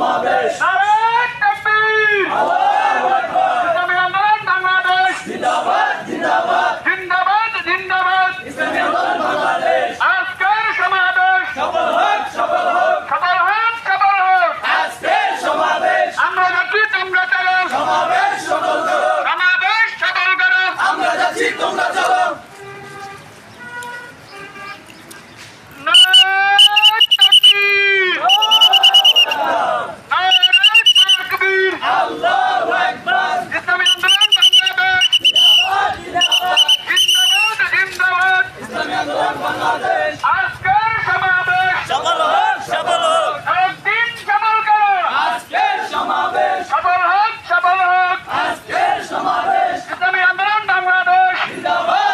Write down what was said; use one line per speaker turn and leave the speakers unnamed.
সমাবেশ
নারায়ে তাকবীর
আল্লাহু আকবার
ইসলামী আন্দোলন বাংলাদেশ
জিন্দাবাদ জিন্দাবাদ
জিন্দাবাদ জিন্দাবাদ
ইসলামী আন্দোলন বাংলাদেশ
আজকের সমাবেশ
সফল হোক সফল হোক
সফল হোক সফল হোক
আজকের সমাবেশ
আমরা যাচ্ছি তোমরা চলো
সমাবেশ সফল করো
সমাবেশ সফল করো
আমরা যাচ্ছি তোমরা চলো
নারায়ে তাকবীর নারায়ে তাকবীর
আল্লাহু আকবার
ইসলামী আন্দোলন বাংলাদেশ
জিন্দাবাদ জিন্দাবাদ
জিন্দাবাদ জিন্দাবাদ
ইসলামী আন্দোলন বাংলাদেশ
আজকের সমাবেশ
সফল হোক সফল হোক
একদিন সফল করো
আজকের সমাবেশ
সফল